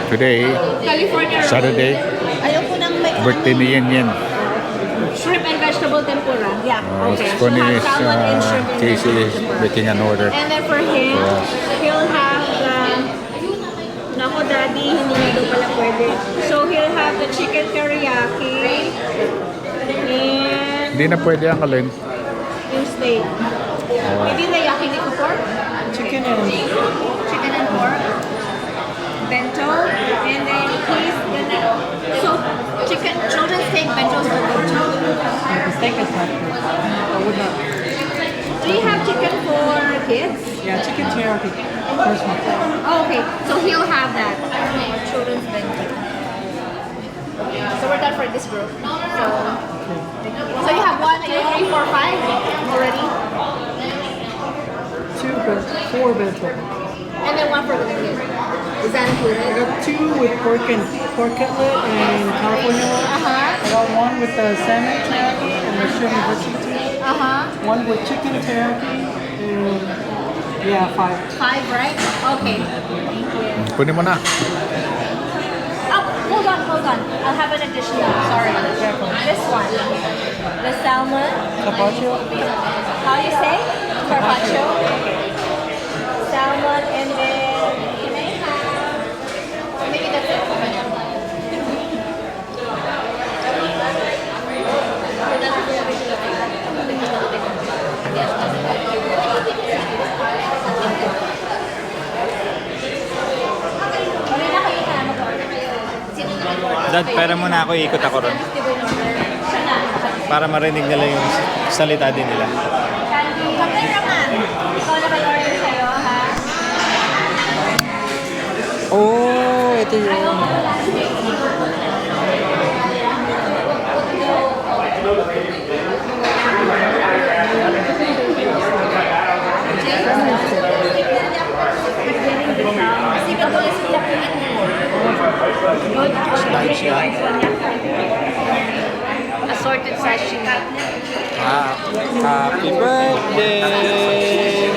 Today, California roll. Saturday, Ayoko nang may birthday ni Yen Yen. Shrimp and vegetable tempura. Yeah. Okay. For She'll have is salmon and shrimp and Casey vegetable is tempura. making an order. And then for him, he'll have the... Nako, daddy, hindi na daw pala pwede. So he'll have the chicken teriyaki. And Hindi na pwede ang alin. yung steak. Hindi na yakiniku pork. chicken and Chicken and pork. Bento. And then he's gonna... So, chicken, children's steak, bento's for bento. the steak is not good. I would not. Do you have chicken for kids? Yeah, chicken teriyaki. First one. Oh, okay. So he'll have that. Children's bento. So we're done for this group. So you have 1, 2, 3, 4, 5 already? Four bento. And then 1 for the kid. Is that I included? got 2 with pork cutlet and California roll. Uh-huh. I got 1 with the salmon teriyaki and the shrimp and vegetable. Uh-huh. 1 with chicken teriyaki and yeah, 5. 5, right? Okay. Thank you. Kunin mo na. Oh, hold on. I'll have an additional. Sorry. This one. The salmon. Carpaccio. How do you say? Carpaccio. Salmon and then can I have? Maybe that's it. Dad, pera muna ako, ikot ako ron. Para marinig nila yung salita din nila. Cameraman, ikaw na mag-order sa'yo, ha? Oh, ito yun. Assorted sashimi. Happy birthday!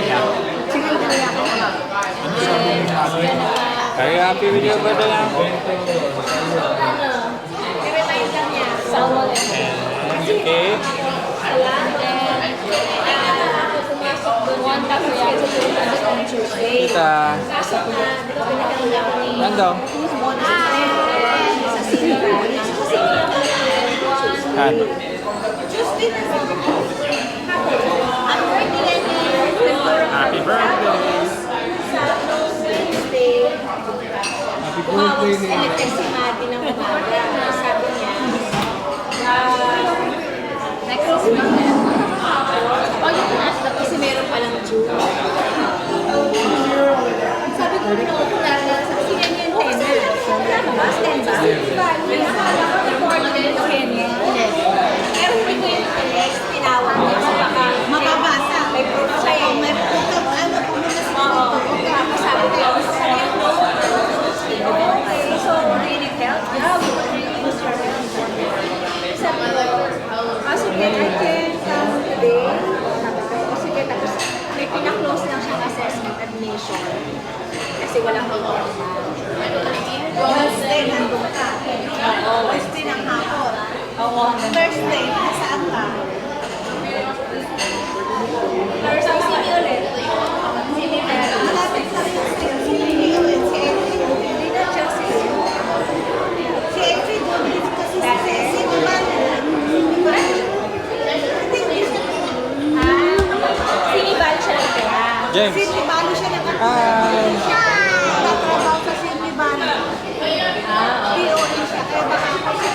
Are you happy with your birthday now? Okay. Kita. Nando? Kan? Happy birthday! Tumawag si Electric si Mati ng umaga. Sabi niya, next is Monday. Oh, yung taas na kasi meron palang June. Sabi ko, pinukular na sa sige niya yung tenner. Mas tenner. May nakala ko na portal yung tenner. Pero hindi ko yung next, tinawag niya sa baka mababasa. May proof siya eh. May proof. Ano, pumunta sa tapos sabi ko, okay, so really help? Yeah, we would really use your help. Sabi ko, sige, I can come today. Sabi ko, sige, tapos may pinaklose lang siyang assessment admission. Kasi walang pag-order. Wednesday, nandun ka. Wednesday ng hapon. Thursday, nasaan ka? Thursday, sini ulit. Sini pero. Malapit sa sini ulit. Hindi na Chelsea. Si Effie doon kasi si Sino man. Sinibal siya lang kaya. James. Sinibalo siya nakatulog. Tatrabaho sa Sinibalo. POE siya. Kaya baka kasi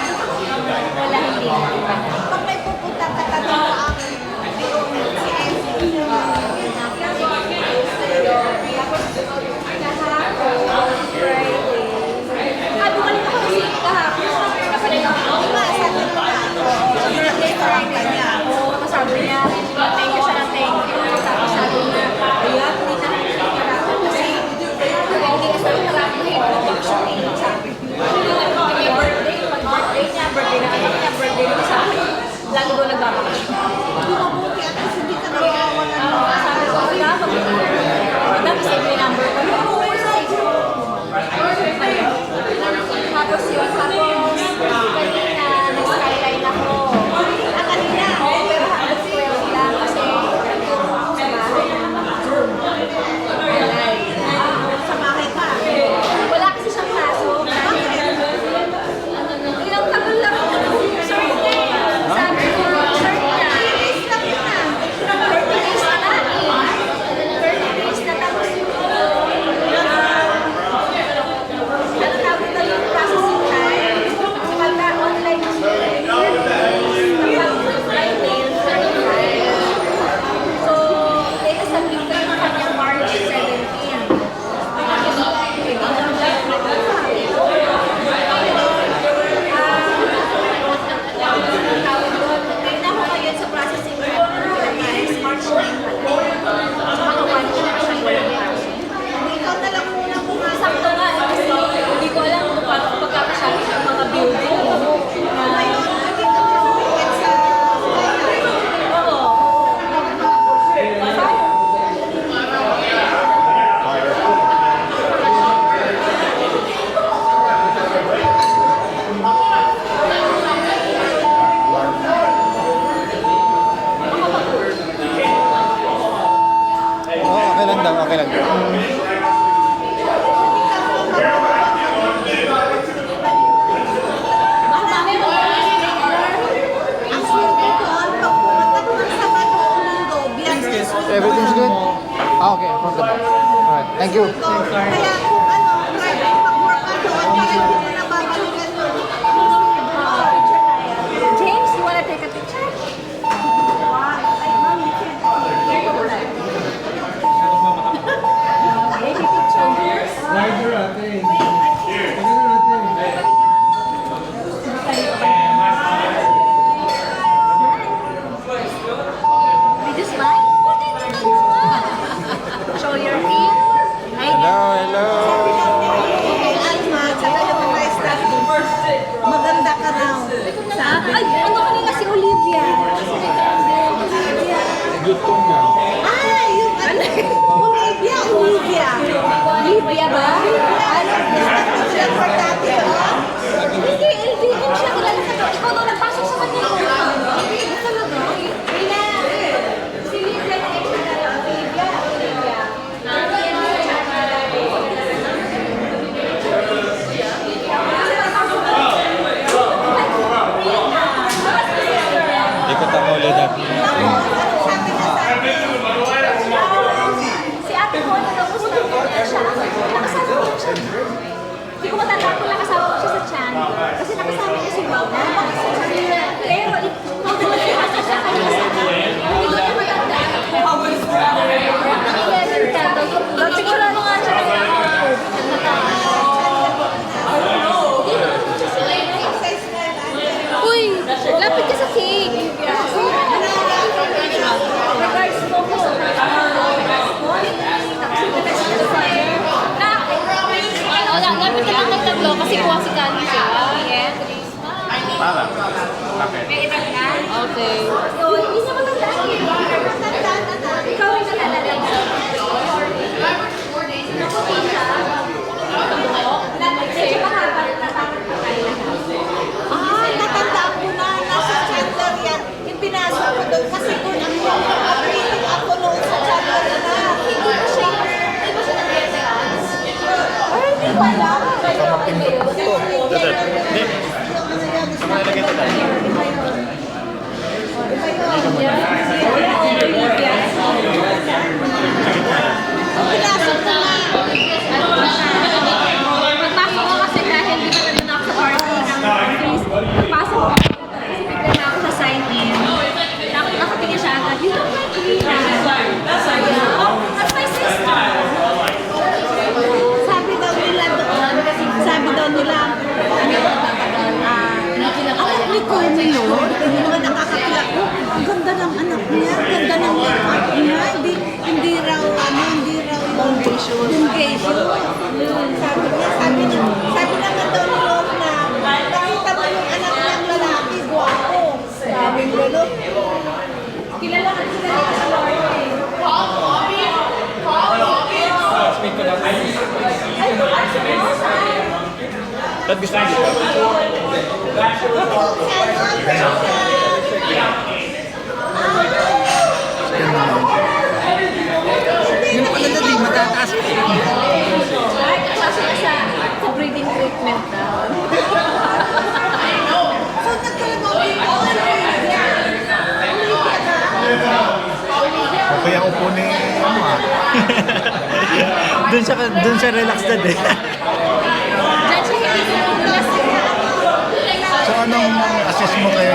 Wala, hindi. pag may pupunta ka tatrabaho ang POE si Effie. Bumalik ako kasi kahapon. Napalala ako. Friday niya. Tapos sabi niya, thank you siya na thank you. Tapos sabi niya, ayan, hindi na nakikita kasi lang. Baka may Ang swerte doon, pag pumunta ko ng Sabado o Linggo, Biyernes, Everything's good? Ah, okay. From the back. Alright. Thank you. Kaya kung ano, Friday mag-work ka doon, kaya hindi mo na babalikan doon. James, you wanna take a picture? Ay, ma'am, you can't. Baby picture. Larger ate. Did you smile? What did you do? Show your teeth. Hi, Hello, hello. Maganda ka raw. Ay, ano kanina si Olivia? Gutom na. Ay, yung ano? Olivia, Olivia. Olivia ba? Ano yan? Siya for dati ba? Hindi, Elvie, kung siya kilala ka to, ikaw daw nagpasok sa kanila. Hindi talaga. Rina, si Olivia na extra na lang. Olivia, Olivia. Ikot ako ulit natin. Sabi niya sa akin, Si ate ko, tapos na siya. Nakasama ko siya. Hindi ko matanda kung nakasama ko siya sa chan. Kasi nakasama ko si Rona. Pero ikaw naman siya sa kanila sa akin. Hindi ko niya matanda. Ang 11 ka. Siguro mo nga siya kasi ako. Uy, lapit ka sa cake. Regards mo ko. Lapit ka lang nagtaglo kasi buwak si Kali siya. Para. Bakit? May edad na? Okay. So, hindi siya matanda. Ikaw rin nalalala mo. Nakutin siya. Medyo mahaba na tapos na tayo lahat. natandaan ko na, nasa Chandler yan. Ipinasok ko doon kasi doon ako, updating ako noon sa Chandler na. Hindi ko siya, hindi ko siya nag-reference. Ay, hindi pala. Hindi. Nalagay ko tayo. Pinasok ko na. Pagpasok ko kasi dahil di ba nandun ako sa party ng office, pagpasok ko kasi bigla na ako sa sign-in. Nakatingin siya agad, you look like Rina. Oh, that's my sister. Sabi daw nila doon, sabi daw nila, anak ni Coleman yun, yung mga nakakakilak ko, ang ganda ng anak niya, ang ganda ng make-up niya, hindi raw yung foundation. Sabi naman daw ni Rose na, nakita mo yung anak niyang lalaki, guwapo. Sabi mo, look, Kilala ka sa Lord. Ba't gusto niyo dito? Yung pala na di matataas. Ay, kasi sa breathing treatment na. so nagkalabaw din ako, Okay ang upo ni ano ah. Dun siya relax na din. Diyan siya hindi ko So anong assess mo kay